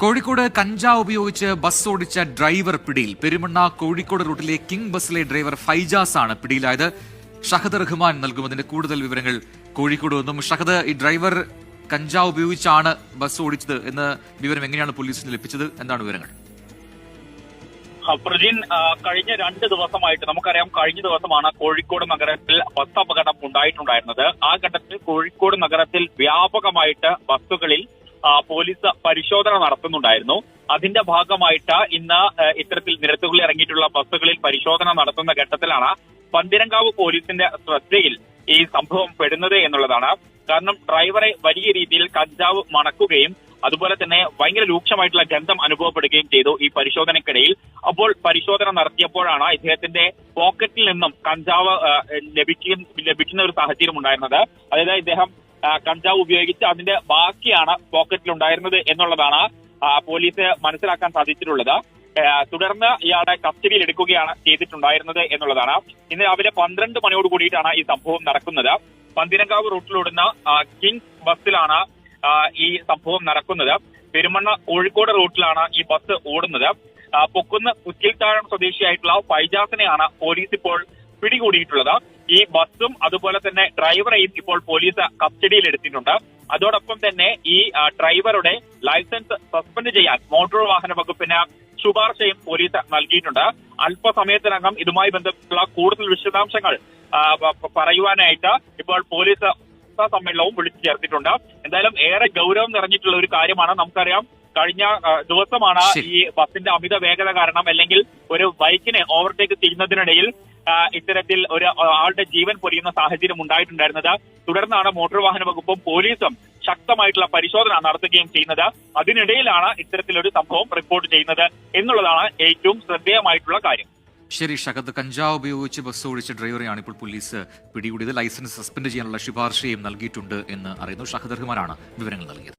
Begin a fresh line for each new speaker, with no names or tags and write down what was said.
കോഴിക്കോട് കഞ്ചാവ് ഉപയോഗിച്ച് ബസ് ഓടിച്ച ഡ്രൈവർ പിടിയിൽ. പെരുമണ്ണ കോഴിക്കോട് റൂട്ടിലെ കിങ് ബസ്സിലെ ഡ്രൈവർ ഫൈജാസ് ആണ് പിടിയിലായത്. ഷഹദ് റഹ്മാൻ നൽകുന്നതിന്റെ കൂടുതൽ വിവരങ്ങൾ കോഴിക്കോട് നിന്നും. ഷഹദ്, ഈ ഡ്രൈവർ കഞ്ചാവ് ഉപയോഗിച്ചാണ് ബസ് ഓടിച്ചത് എന്ന വിവരം എങ്ങനെയാണ് പോലീസിന് ലഭിച്ചത്? എന്താണ് വിവരങ്ങൾ?
പ്രജിൻ, കഴിഞ്ഞ 2 ദിവസമായിട്ട് നമുക്കറിയാം, കഴിഞ്ഞ ദിവസമാണ് കോഴിക്കോട് നഗരത്തിൽ ബസ് അപകടം ഉണ്ടായിട്ടുണ്ടായിരുന്നത്. ആ ഘട്ടത്തിൽ കോഴിക്കോട് നഗരത്തിൽ വ്യാപകമായിട്ട് ബസ്സുകളിൽ പോലീസ് പരിശോധന നടത്തുന്നുണ്ടായിരുന്നു. അതിന്റെ ഭാഗമായിട്ട് ഇന്ന് ഇത്തരത്തിൽ നിരത്തുകളിൽ ഇറങ്ങിയിട്ടുള്ള ബസ്സുകളിൽ പരിശോധന നടത്തുന്ന ഘട്ടത്തിലാണ് പന്തീരങ്കാവ് പോലീസിന്റെ ശ്രദ്ധയിൽ ഈ സംഭവം പെടുന്നത് എന്നുള്ളതാണ്. കാരണം ഡ്രൈവറെ വലിയ രീതിയിൽ കഞ്ചാവ് മണക്കുകയും അതുപോലെ തന്നെ ഭയങ്കര രൂക്ഷമായിട്ടുള്ള ഗന്ധം അനുഭവപ്പെടുകയും ചെയ്തു ഈ പരിശോധനയ്ക്കിടയിൽ. അപ്പോൾ പരിശോധന നടത്തിയപ്പോഴാണ് ഇദ്ദേഹത്തിന്റെ പോക്കറ്റിൽ നിന്നും കഞ്ചാവ് ലഭിക്കുന്ന ഒരു സാഹചര്യം ഉണ്ടായിരുന്നത്. അതായത് ഇദ്ദേഹം കഞ്ചാവ് ഉപയോഗിച്ച് അതിന്റെ ബാക്കിയാണ് പോക്കറ്റിൽ ഉണ്ടായിരുന്നത് എന്നുള്ളതാണ് പോലീസ് മനസ്സിലാക്കാൻ സാധിച്ചിട്ടുള്ളത്. തുടർന്ന് ഇയാളെ കസ്റ്റഡിയിൽ എടുക്കുകയാണ് ചെയ്തിട്ടുണ്ടായിരുന്നത് എന്നുള്ളതാണ്. ഇന്ന് രാവിലെ 12 മണിയോട് കൂടിയിട്ടാണ് ഈ സംഭവം നടക്കുന്നത്. പന്തീരങ്കാവ് റൂട്ടിലോടുന്ന കിങ്സ് ബസ്സിലാണ് ഈ സംഭവം നടക്കുന്നത്. പെരുമണ്ണ കോഴിക്കോട് റൂട്ടിലാണ് ഈ ബസ് ഓടുന്നത്. പൊക്കുന്ന് കുറ്റിൽത്താഴം സ്വദേശിയായിട്ടുള്ള ഫൈജാസിനെയാണ് പോലീസ് ഇപ്പോൾ പിടികൂടിയിട്ടുള്ളത്. ഈ ബസ്സും അതുപോലെ തന്നെ ഡ്രൈവറെയും ഇപ്പോൾ പോലീസ് കസ്റ്റഡിയിൽ എടുത്തിട്ടുണ്ട്. അതോടൊപ്പം തന്നെ ഈ ഡ്രൈവറുടെ ലൈസൻസ് സസ്പെൻഡ് ചെയ്യാൻ മോട്ടോർ വാഹന വകുപ്പിന് ശുപാർശയും പോലീസ് നൽകിയിട്ടുണ്ട്. അല്പസമയത്തിനകം ഇതുമായി ബന്ധപ്പെട്ടുള്ള കൂടുതൽ വിശദാംശങ്ങൾ പറയുവാനായിട്ട് ഇപ്പോൾ പോലീസ് സമ്മേളനവും വിളിച്ചു ചേർത്തിട്ടുണ്ട്. എന്തായാലും ഏറെ ഗൗരവം നിറഞ്ഞിട്ടുള്ള ഒരു കാര്യമാണ്. നമുക്കറിയാം, കഴിഞ്ഞ ദിവസമാണ് ഈ ബസിന്റെ അമിത വേഗത കാരണം അല്ലെങ്കിൽ ഒരു ബൈക്കിനെ ഓവർടേക്ക് ചെയ്യുന്നതിനിടയിൽ ഇത്തരത്തിൽ ഒരു ആളുടെ ജീവൻ പൊലിയുന്ന സാഹചര്യം ഉണ്ടായിട്ടുണ്ടായിരുന്നത്. തുടർന്നാണ് മോട്ടോർ വാഹന വകുപ്പും പോലീസും ശക്തമായിട്ടുള്ള പരിശോധന നടത്തുകയും ചെയ്യുന്നത്. അതിനിടയിലാണ് ഇത്തരത്തിലൊരു സംഭവം റിപ്പോർട്ട് ചെയ്യുന്നത് എന്നുള്ളതാണ് ഏറ്റവും ശ്രദ്ധേയമായിട്ടുള്ള കാര്യം.
ശരി ഷഹദ്, കഞ്ചാവ് ഉപയോഗിച്ച് ബസ് ഓടിച്ച ഡ്രൈവറെയാണ് ഇപ്പോൾ പോലീസ് പിടികൂടിയത്. ലൈസൻസ് സസ്പെൻഡ് ചെയ്യാനുള്ള ശുപാർശയും നൽകിയിട്ടുണ്ട് എന്ന് അറിയുന്നു. ഷഹദ് റഹ്മാനാണ് വിവരങ്ങൾ നൽകിയത്.